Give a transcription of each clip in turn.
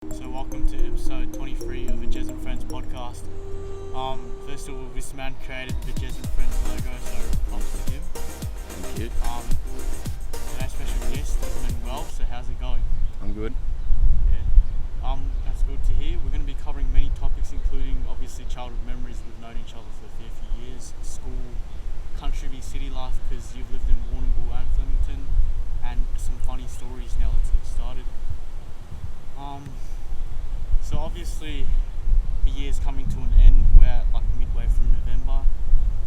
So welcome to episode 23 of the Jez and Friends podcast. First of all, this man created the Jez and Friends logo, so props to him. Thank you. Today's special guest is Manuel, so how's it going? I'm good. Yeah. That's good to hear. We're going to be covering many topics, including obviously childhood memories. We've known each other for a fair few years, school, country v city life, because you've lived in Warrnambool and Flemington, and some funny stories. Now let's get started. So obviously the year's coming to an end. We're like midway through November.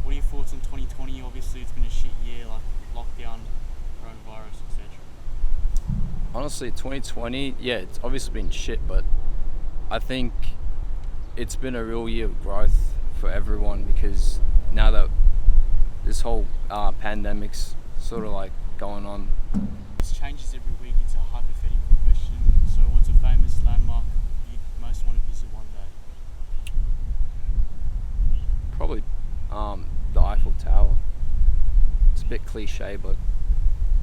What are your thoughts on 2020? Obviously it's been a shit year, like lockdown, coronavirus, etc. Honestly, 2020, yeah, it's obviously been shit, but I think it's been a real year of growth for everyone, because now that this whole pandemic's sort of like going on. This changes every week. It's a hypothetical question. So what's a famous landmark you most want to visit one day? Probably the Eiffel Tower. It's a bit cliche, but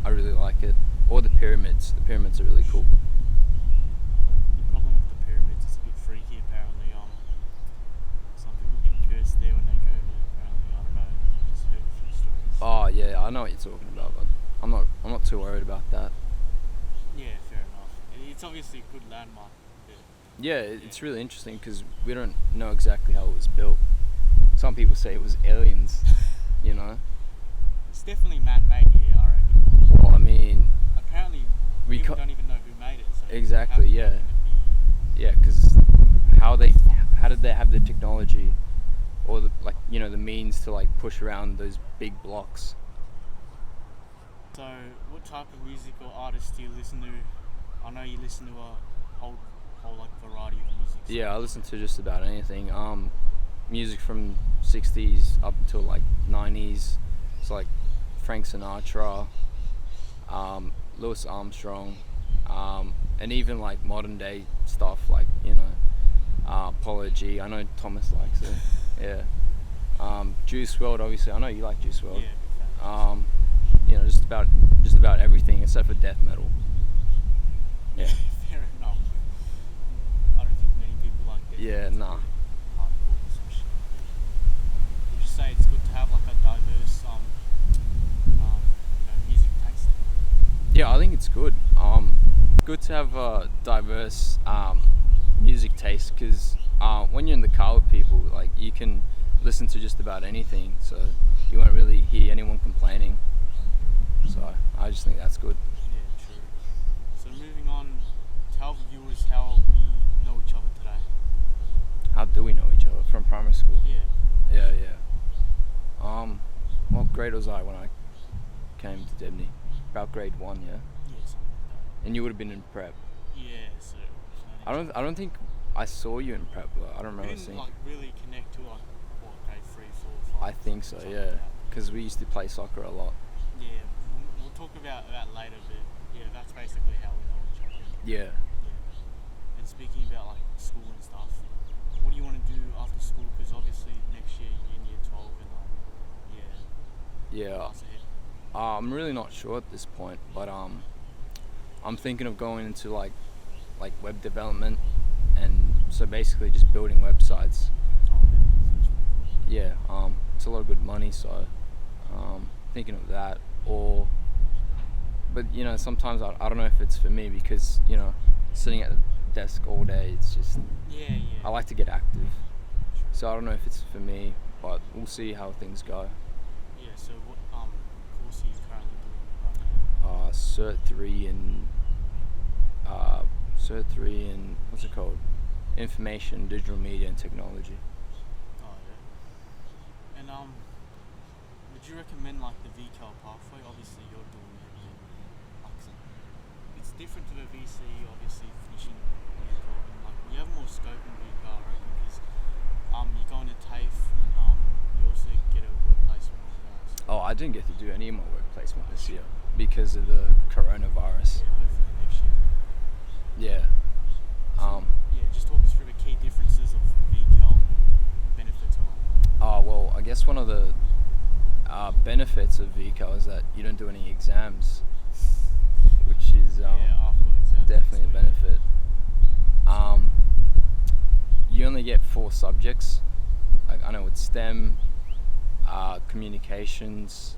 I really like it. Or the pyramids. The pyramids are really cool. The problem with the pyramids is a bit freaky apparently. Some people get cursed there when they go there apparently. I don't know. I just heard a few stories. Oh yeah, I know what you're talking about, but I'm not too worried about that. Yeah, fair enough. It's obviously a good landmark. Yeah, it's really interesting because we don't know exactly how it was built. Some people say it was aliens, you know. It's definitely man-made here, I reckon. Well, I mean, apparently people don't even know who made it. So exactly, how yeah. can it be? Yeah, because how did they have the technology or the means to like push around those big blocks? So, what type of music or artists do you listen to? I know you listen to a whole like variety of music. So Yeah, I listen to just about anything. Music from 60s up until like 90s. It's like Frank Sinatra, Louis Armstrong, and even like modern day stuff like Apollo G. I know Thomas likes it. Yeah. Juice WRLD, obviously. I know you like Juice WRLD. Yeah, Just about everything except for death metal. Yeah. fair enough. I don't think many people like that. Yeah, nah. Hardcore or some shit. Would you say it's good to have like a diverse, music taste? Yeah, I think it's good. Good to have a diverse music taste, because when you're in the car with people, like you can listen to just about anything, so you won't really hear anyone complaining. So I just think that's good. Yeah, true. So moving on, tell the viewers how we know each other today. How do we know each other? From primary school? Yeah. Yeah. What grade was I when I came to Debney? About grade 1, yeah? Yeah, something like And you would have been in prep. that. Yeah, so I don't think I saw you in prep, but I don't we remember didn't seeing. like really connect to like what, grade 3, 4, 5. I think so, something yeah. like that. Because we used to play soccer a lot. Yeah, we'll talk about that later, but yeah, that's basically how we know each other. Yeah. Yeah. And speaking about like school and stuff, what do you want to do after school? Because obviously next year you're in year 12 and Yeah. class ahead. I'm really not sure at this point, but I'm thinking of going into like web development, and so basically just building websites. Oh, yeah. Yeah. It's a lot of good money, so thinking of that. But sometimes I don't know if it's for me, because sitting at the desk all day, it's just Yeah. I like to get active, so I don't know if it's for me, but we'll see how things go. Yeah. So what course are you currently doing right now? Cert 3 in what's it called? Information, Digital Media and Technology. Oh yeah. And would you recommend like the VCAL pathway? Obviously you're doing it, and like it's different to the VC. Obviously finishing year 12, and like you have more scope in VCAL, I reckon, because you go into TAFE, you also get a work placement with that. Oh, I didn't get to do any of my work placement this year because of the coronavirus. Yeah, hopefully next year. Yeah. Yeah, just talk us through the key differences of VCAL and benefits of it. Well, I guess one of the benefits of VCAL is that you don't do any exams, which is Yeah, I've got exams. definitely a benefit. get 4 subjects. Like I know it's STEM, communications,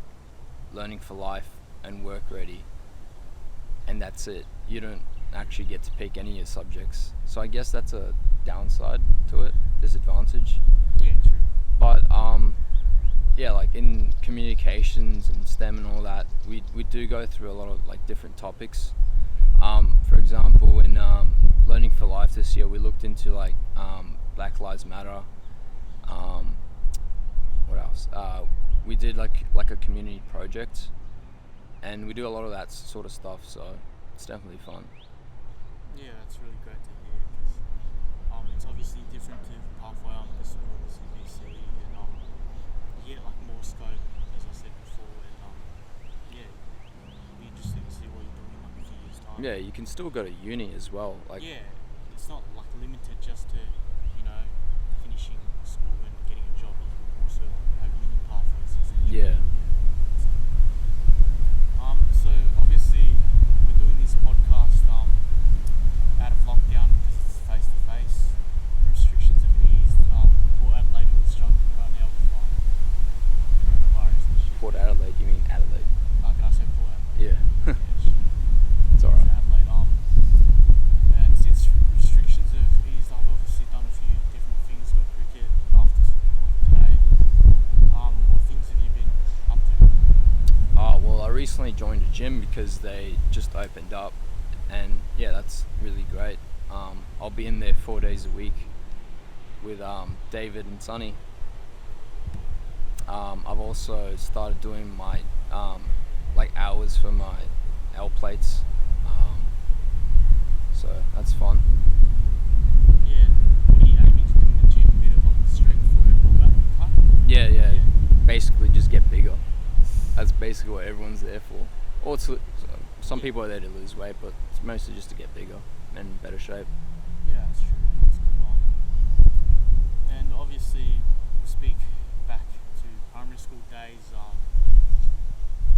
learning for life, and work ready, and that's it. You don't actually get to pick any of your subjects. So I guess that's a downside to it, disadvantage. Yeah, true. But yeah, like in communications and STEM and all that, we do go through a lot of like different topics. For example, in learning for life this year, we looked into like Black Lives Matter. What else? We did like a community project, and we do a lot of that sort of stuff. So it's definitely fun. Yeah, that's really great to hear because it's obviously different to pathway because we're obviously VC and you get like more scope, as I said before, and yeah, it'll be interesting to see what you're doing in like a few years' time. Yeah, you can still go to uni as well. Like Yeah, it's not like limited just to finishing school and getting a job. You can also have uni pathways. yeah, So obviously we're doing this podcast out of lockdown because it's face to face. Restrictions have eased. Port Adelaide is struggling right now with coronavirus and shit. Port Adelaide. You mean Adelaide? Can I say Port Adelaide? Yeah, Yeah, shit. it's alright. Adelaide. And since restrictions have eased, I've obviously done a few different things. Got cricket after today. What things have you been up to? Well, I recently joined a gym because they just opened up, and yeah, that's really great. I'll be in there 4 days a week with David and Sunny. I've also started doing my like hours for my L plates, so that's fun. Yeah, what are you aiming to do in the gym? A bit of like strength work or that type? Yeah. Basically, just get bigger. That's basically what everyone's there for. Or some people are there to lose weight, but it's mostly just to get bigger and in better shape. Yeah, that's true. That's a good one. And obviously, we speak back to primary school days.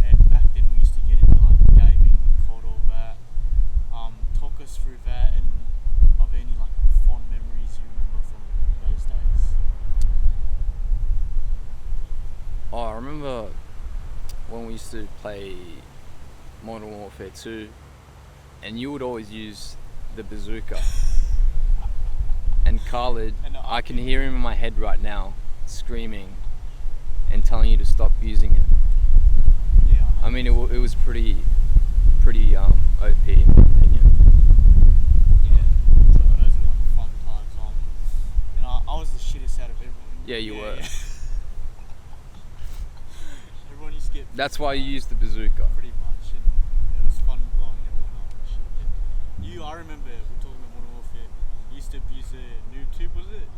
And back then we used to get into like gaming, COD, all that. Talk us through that and of any like fond memories you remember from those days. I remember when we used to play Modern Warfare 2, and you would always use the bazooka. And Khalid, I can hear him in my head right now, screaming and telling you to stop using it. Yeah. I mean, it was pretty OP in my opinion. Yeah. So those were like fun times. I was the shittest out of everyone. Yeah, you were. Yeah. Everyone used to get. That's why you used the bazooka. Pretty much, and it was fun blowing everyone up and shit. And I remember we're talking about Modern Warfare. You used to abuse a noob tube, was it?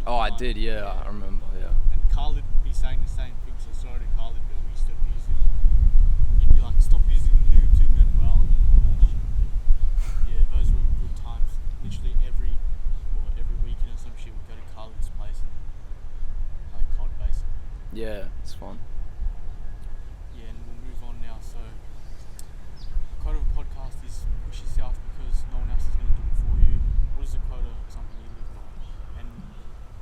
Like I did, yeah, I remember, yeah. And Khalid would be saying the same thing, so sorry to Khalid, but we used to abuse him. He'd be like, stop using the noob tube, Manuel, and all that shit. But yeah, those were good times. Literally every weekend or some shit, we'd go to Khalid's place and play COD basically. Yeah, it's fun. Yeah, and we'll move on now. So, the quote of a podcast is push yourself because no one else is going to do it for you. What is the quote of something you live by? And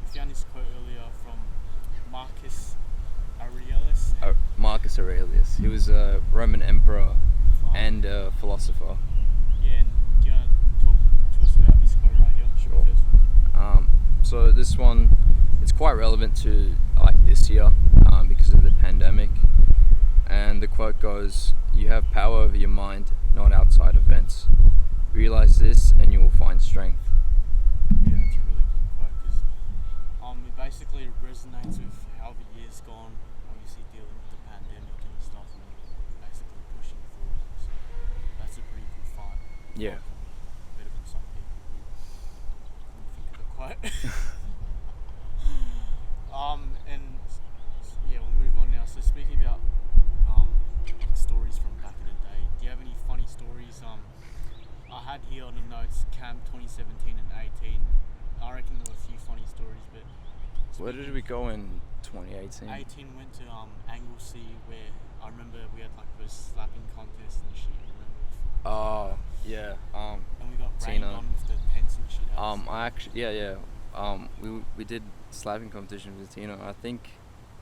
we found this quote earlier from Marcus Aurelius. Marcus Aurelius. He was a Roman emperor and a philosopher. Yeah, and do you want to talk to us about this quote right here? Sure. So this one, it's quite relevant to like this year because of the pandemic. And the quote goes, "You have power over your mind, not outside events. Realize this and you will find strength." Yeah, that's a really good quote because it basically resonates with how the year's gone, obviously dealing with the pandemic and stuff and basically pushing through it. So that's a pretty good fight. Yeah. Better than some people who couldn't think of the quote. And yeah, we'll move on now. So speaking about like stories from back in the day, do you have any funny stories? I had here on the notes Camp 2017 and 18. I reckon there were a few funny stories, but Where did we go in 2018? 18 went to Anglesea, where I remember we had like those slapping contests and shit. Remember? Oh, yeah. And we got rained Tina. on with the tents and shit. I actually, yeah. we did slapping competition with Tino. I think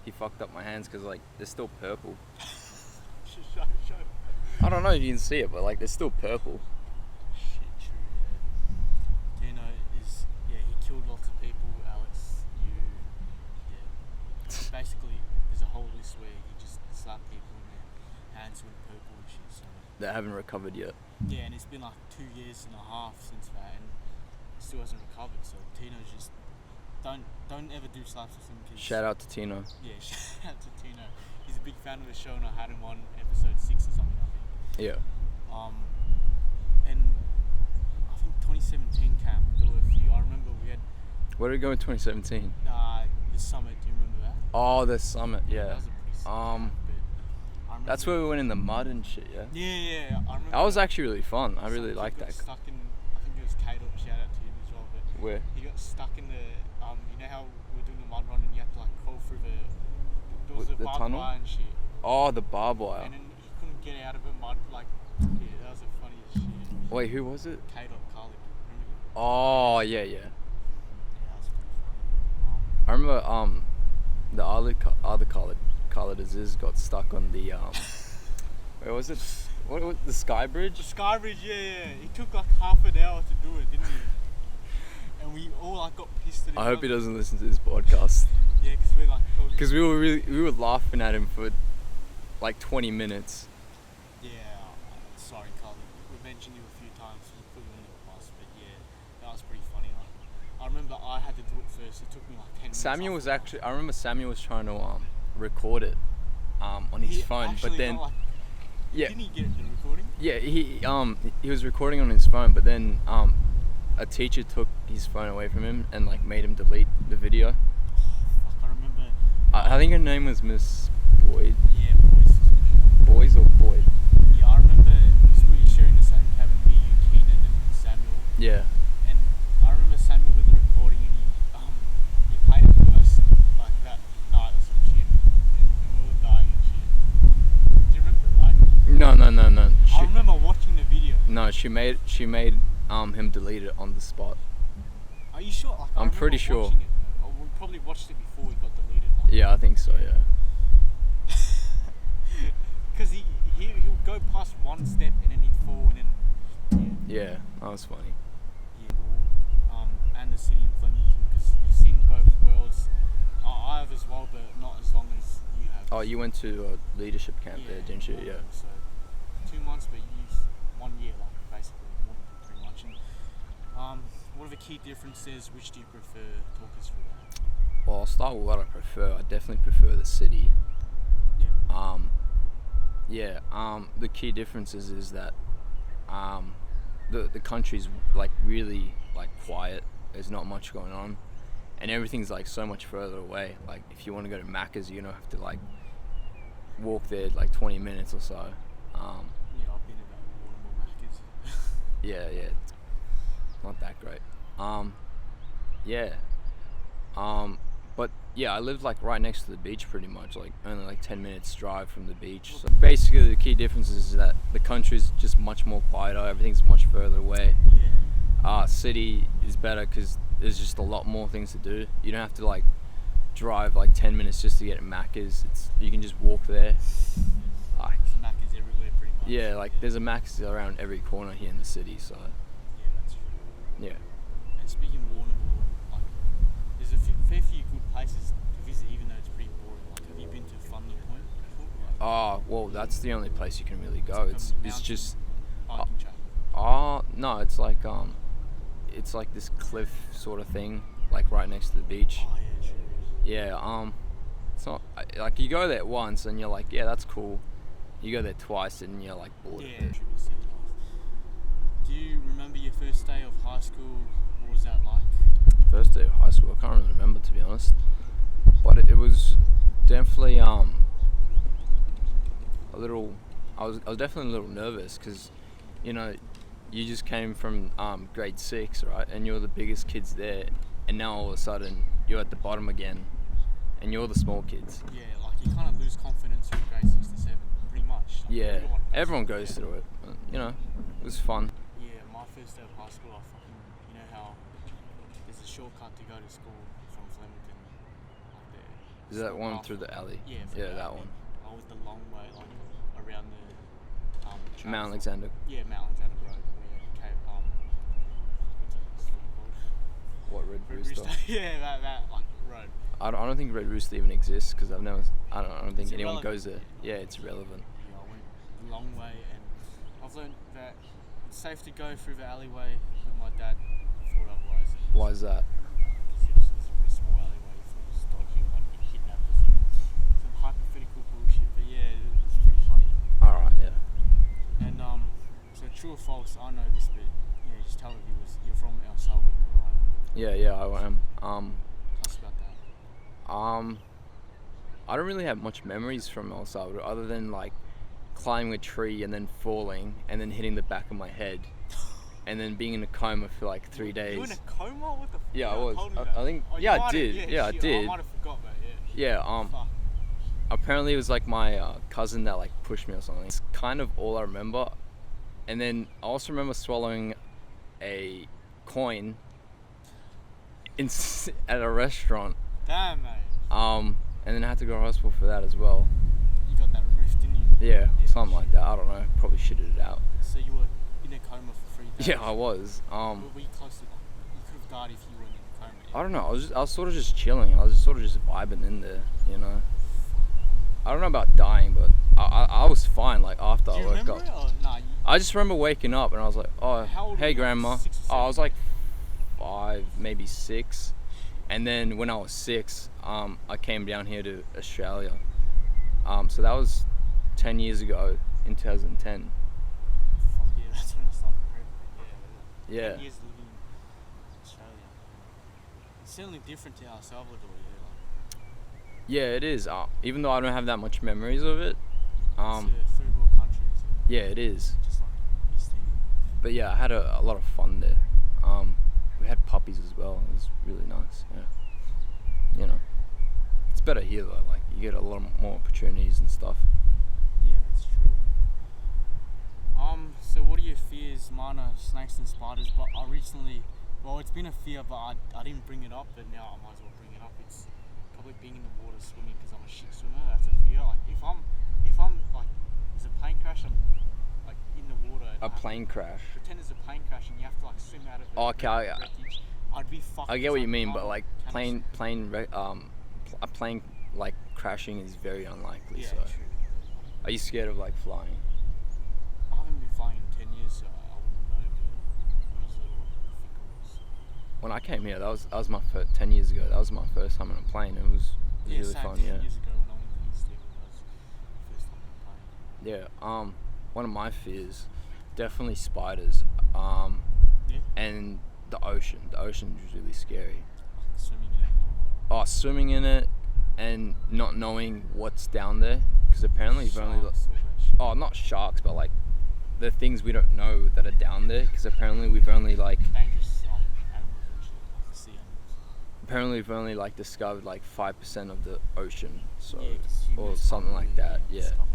he fucked up my hands because like they're still purple. Show. I don't know if you can see it, but like they're still purple. Shit, true, yeah. Tino is, he killed lots of people. Alex, basically, there's a whole list where he just slapped people and their hands went purple and shit, so. They haven't recovered yet. Yeah, and it's been like 2 years and a half since that, and he still hasn't recovered, so Tino's just, don't ever do slaps with him. Shout out to Tino. Yeah, shout out to Tino. He's a big fan of the show, and I had him on episode 6 or something, I think. Yeah. And I think 2017 camp, there were a few. I remember we had Where did we go in 2017? the summit. Do you remember that? Oh, the summit. Yeah. That was a pretty sick camp, but I remember That's where we went in the mud and shit. Yeah. Yeah. I remember That was actually really fun. I really some liked kid that. got stuck in. I think it was Kate. Shout out to him as well. But Where? he got stuck in the. You know how we're doing the mud run and you have to like crawl through the. There was The a barbed tunnel? wire and shit. Oh, the barbed wire. And then he couldn't get out of the mud. Like, yeah, that was the funniest shit. Wait, who was it? Kate Carly. Remember him? Oh, yeah. Yeah, that was pretty funny. I remember the other Khalid Aziz got stuck on the where was it? What was the Sky Bridge? The Sky Bridge, yeah. It took like half an hour to do it, didn't it? And we all like got pissed at him. I hope he doesn't listen to this podcast. Yeah, because we're like talking. Because we were laughing at him for like 20 minutes. Yeah, sorry, Carly. We mentioned you a few times. We put you on the bus, but yeah, that was pretty funny. Like, I remember I had to do it first. It took me like 10 minutes. Samuel was actually. I remember Samuel was trying to record it on his phone, but then got, like, yeah. Didn't he get the recording? Yeah, he was recording on his phone, but then a teacher took his phone away from him and like made him delete the video. Fuck, I remember. I think her name was Miss Boyd. Yeah, Boys Or Boyd? Yeah, I remember we were sharing the same cabin, me, you, Keenan, and Samuel. Yeah. And I remember Samuel with the recording, and he played it to us like that night or some shit, and we were dying and shit. Do you remember? Like, No. I remember watching the video. No, she made him delete it on the spot. Are you sure? Like, I'm pretty sure. It. Oh, we probably watched it before it got deleted. Like. Yeah, I think so. Yeah. Because he would go past one step and then he'd fall and then. Yeah, that was funny. Yeah. And the city in Flemington, because you've seen both worlds. I have as well, but not as long as you have. Oh, you went to a leadership camp there, didn't you? Yeah. So 2 months, but you used 1 year, like basically, more than 3 months. And, what are the key differences? Which do you prefer? Talk us through that. Well, I'll start with what I prefer. I definitely prefer the city. Yeah. The key differences is that the country's like really like quiet. There's not much going on, and everything's like so much further away. Like if you want to go to Macca's, you're gonna have to like walk there like 20 minutes or so. Yeah, I've been in that Warrnambool Macca's. Yeah, it's not that great. But yeah, I lived like right next to the beach pretty much, like only like 10 minutes drive from the beach. So basically the key difference is that the country's just much more quieter, everything's much further away. Yeah. City is better because there's just a lot more things to do. You don't have to like drive like 10 minutes just to get at Macca's. You can just walk there. Like, Macca's everywhere pretty much. yeah, like there's a Macca's around every corner here in the city, so Yeah, that's true. yeah. And speaking of Warrnambool, like, there's a fair few good places to visit, even though it's pretty boring. Like, have you been to Fundy Point before? Like, Oh, well, that's the only place you can really go. like a It's mountain just hiking trail. no, it's like this cliff sort of thing, like right next to the beach. Oh yeah, true. Yeah, it's not like you go there once and you're like, yeah, that's cool. You go there twice and you're like bored Yeah, of it. true. City life. Do you remember your first day of high school? What was that like? First day of high school, I can't really remember, to be honest, but it was definitely a little. I was definitely a little nervous because, you know, you just came from grade 6, right, and you're the biggest kids there, and now all of a sudden you're at the bottom again, and you're the small kids. Yeah, like you kind of lose confidence from grade 6 to 7, pretty much. Like, Yeah, everyone everyone goes through it. But, you know, it was fun. Yeah, my first day of high school, I fucking, you know how there's a shortcut to go to school from Flemington. Up there. Is that School one path. through the alley? Yeah, from Yeah, the that alley. one. I was the long way, like around the tracks. Mount Alexander. Yeah, Mount Alexander Road. Where what's it called? What, Red Rooster? Yeah, that like road. I don't think Red Rooster even exists because I don't think It's anyone irrelevant. goes there. Yeah, it's irrelevant. Yeah, I went the long way, and I've learned that it's safe to go through the alleyway, but my dad thought otherwise. Why is that? Because it's a pretty small alleyway, you thought it was dodgy, like being kidnapped or some hypothetical bullshit. But yeah, it's pretty funny. Alright, yeah. And so true or false, I know this, but yeah, just tell the viewers, you're from El Salvador, right? Yeah, I am. Tell us about that. I don't really have much memories from El Salvador other than like climbing a tree and then falling and then hitting the back of my head and then being in a coma for like 3 days. You were in a coma? What the f***? Yeah, I You was. told me I that. think. Oh, you Yeah, I might have- did. Yeah, I shit, did. I might have forgot that, Yeah. Fuck. Apparently it was like my cousin that like pushed me or something. It's kind of all I remember. And then I also remember swallowing a coin at a restaurant. Damn, mate. And then I had to go to hospital for that as well. You got that rift, didn't you? Yeah, something like that. I don't know. Probably shitted it out. So you were in a coma for 3 days. Yeah, I was. Were you close to that? You could have died if you weren't in a coma. I don't know. I was sort of just chilling. I was sort of just vibing in there, you know. I don't know about dying, but I was fine. Like after Do you I woke remember up, it or nah? I just remember waking up and I was like, "Oh, How old were hey, you, like, grandma." 6 or Oh, I 7? was like 5, maybe 6. And then when I was 6, I came down here to Australia. So that was 10 years ago in 2010. Fuck yeah, that's when I started prepping. Yeah. 10 Yeah. years living in Australia. It's certainly different to El Salvador, Yeah, it is. Even though I don't have that much memories of it. It's a third world country, isn't it? Yeah, it is. Just like East Timor. But yeah, I had a lot of fun there. We had puppies as well. It was really nice. Yeah. You know, it's better here though. Like you get a lot more opportunities and stuff. Yeah, that's true. So what are your fears? Mine are snakes and spiders, but I recently, well, it's been a fear, but I didn't bring it up, but now I might as well bring it up. It's probably being in the water swimming because I'm a shit swimmer. That's a fear. Like if I'm like, there's a plane crash, I'm like in the water. and A I have to plane crash. Pretend there's a plane crash and you have to like swim out of it. Oh, okay, I'd be fucked. I get what you mean, but I'm like kind of- a plane like crashing is very unlikely. Yeah, So, true. are you scared of like flying? I haven't been flying in 10 years, so I wouldn't know. But when I was little, I think it was. When I came here, that was my 10 years ago. That was my first time on a plane. It was really same, fun. 10 Yeah. years ago when I went to East Timor, that was the first time I played. Yeah. One of my fears, definitely spiders. Yeah. And the ocean. The ocean is really scary. Like swimming in it. Oh, swimming in it and not knowing what's down there, because apparently you've only Sharks, all that shit. oh, not sharks, but like the things we don't know that are down there, because apparently we've only like Dangerous animals and shit, like sea animals. apparently we've only like discovered like 5% of the ocean, so Yeah, 'cause or humans something can't like that. really Yeah, stop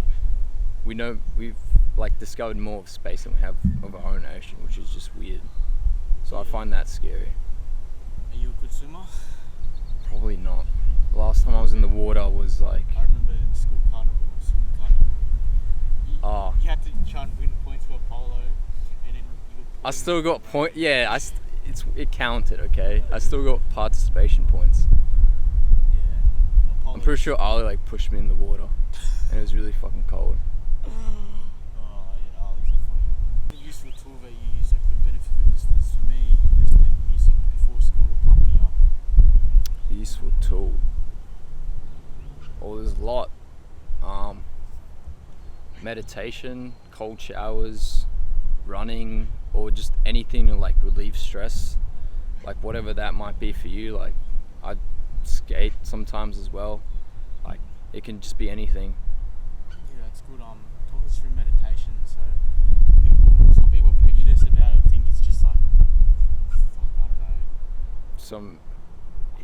it. we've like discovered more of space than we have of our own ocean, which is just weird. So I Yeah. find that scary. Are you a good swimmer? Probably not. Last time I was in the water was like I remember at school carnival, swimming carnival. Oh. You had to try and win points for a polo, and then you were. I pulling still got around. point. Yeah, it counted. Okay, I still got participation points. Yeah. I'm pretty sure Ali like pushed me in the water, and it was really fucking cold. Oh yeah, Ollie's are funny. A useful tool that you use that could benefit the listeners. For me, listening to music before school will pump me up. A useful tool. Oh, there's a lot. Meditation, cold showers, running, or just anything to like relieve stress, like whatever that might be for you. Like I skate sometimes as well. Like it can just be anything. Yeah, that's good. Talk us through meditation. So, some people are prejudiced about it. Think it's just like, fuck, I don't know. Some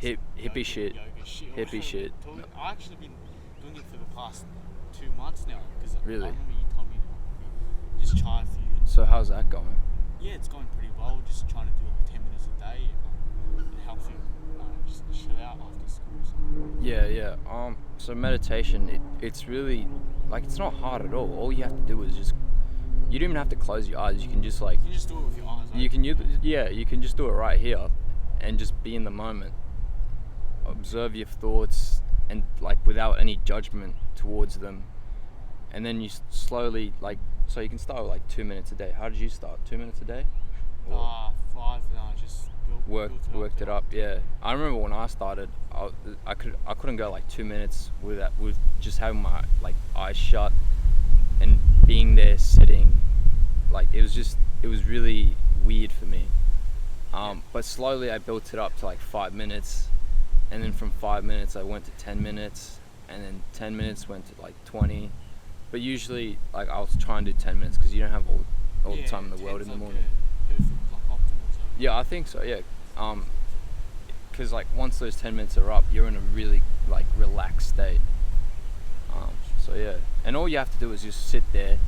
Yoga hippie shit. shit or Hippie whatever. shit. I've actually been doing it for the past 2 months now. Because Really? I remember you told me to just try a few. So how's that going? Yeah, it's going pretty well. Just trying to do like 10 minutes a day. It helps Yeah. So meditation, it's really like it's not hard at all. All you have to do is just you don't even have to close your eyes. You can just like You can just do it with your eyes open. you can just do it right here, and just be in the moment. Observe your thoughts and like without any judgment towards them, and then you slowly like so you can start with like 2 minutes a day. How did you start? 2 minutes a day? Or 5, just worked it up. Yeah, I remember when I started, I couldn't go like 2 minutes with just having my like eyes shut and being there sitting. Like it was really weird for me. But slowly I built it up to like 5 minutes, and then from 5 minutes I went to 10 minutes, and then 10 minutes went to like 20. But usually like I'll try and do 10 minutes because you don't have all the time in the world in the morning. Perfect, like optimal zone. Yeah, I think so. Yeah, because like once those 10 minutes are up, you're in a really like relaxed state. So yeah, and all you have to do is just sit there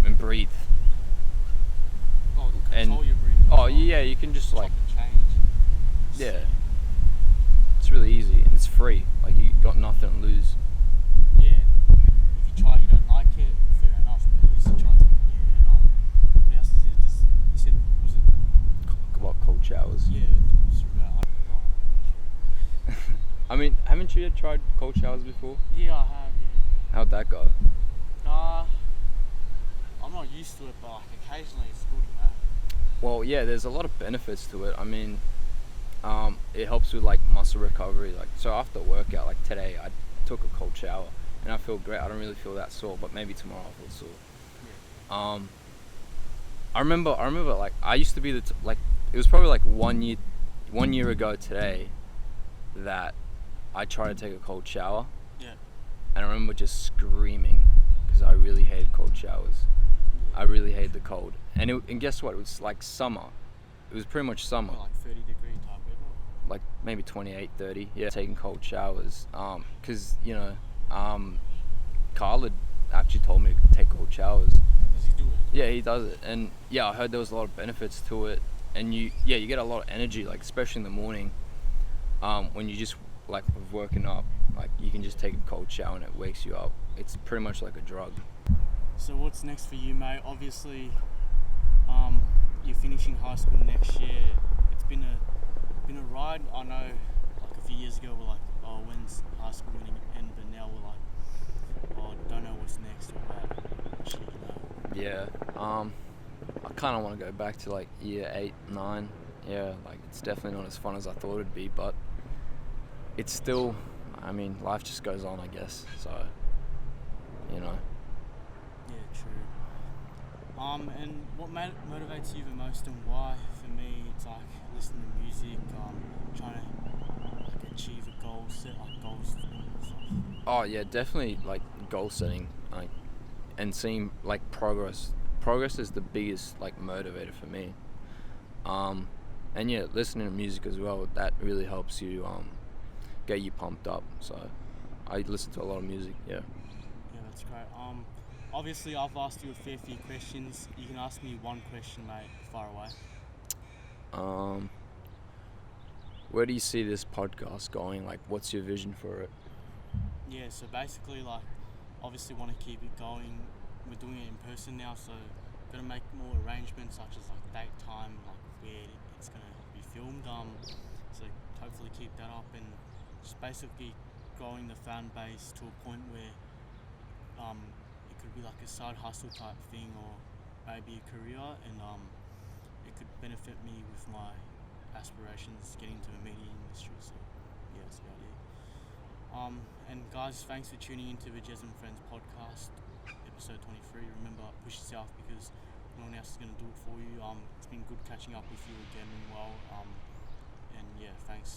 and breathe. Oh, And control your breathing. oh yeah, you can just Chop like and change. yeah, it's really easy and it's free. Like you got nothing to lose. Yeah. If you try, you don't like it, fair enough. But at least you try something new. And what else is it? Just you said was it? What cold showers? Yeah, it was about. I mean, haven't you tried cold showers before? Yeah, I have. Yeah. How'd that go? I'm not used to it, but like occasionally it's good, you know. Well, yeah, there's a lot of benefits to it. I mean, it helps with like muscle recovery. Like so after a workout, like today, I took a cold shower and I feel great. I don't really feel that sore, but maybe tomorrow I'll feel sore. Yeah. I remember like I used to be like it was probably like 1 year ago today that I tried to take a cold shower. Yeah. And I remember just screaming because I really hated cold showers. I really hated the cold. And guess what? It was like summer. It was pretty much summer. Like 30-degree type weather. Like maybe 28, 30. Yeah, taking cold showers. Because, Carl had actually told me to take cold showers. Does he do it? Yeah, he does it. And yeah, I heard there was a lot of benefits to it. And you get a lot of energy, like especially in the morning. When you just like working up, like you can just take a cold shower and it wakes you up. It's pretty much like a drug. So what's next for you, mate? Obviously, you're finishing high school next year. It's been a ride. I know, like a few years ago, we're like, oh, when's high school going to end? But now we're like, oh, don't know what's next or that. Shit, you know. Yeah. I kind of want to go back to like year 8, 9. Yeah, like it's definitely not as fun as I thought it'd be, but it's still, I mean, life just goes on, I guess. So, you know. Yeah, true. And what motivates you the most and why? For me, it's like listening to music, trying to like achieve a goal, set like goals and stuff. Oh yeah, definitely like goal setting, like, and seeing like progress. Progress is the biggest like motivator for me. And yeah, listening to music as well, that really helps you get you pumped up. So I listen to a lot of music. Yeah. Yeah, that's great. Obviously I've asked you a fair few questions. You can ask me one question, mate. Far away. Where do you see this podcast going? Like, what's your vision for it? Yeah, so basically, like, obviously want to keep it going. We're doing it in person now, so gotta make more arrangements, such as like date, time, like where it's gonna be filmed. So hopefully keep that up and just basically growing the fan base to a point where it could be like a side hustle type thing or maybe a career, and it could benefit me with my aspirations getting into the media industry. So yeah, that's about it. And guys, thanks for tuning into the Jez and Friends podcast, episode 23. Remember, push yourself because no one else is going to do it for you. It's been good catching up with you again, Manuel. And yeah, thanks.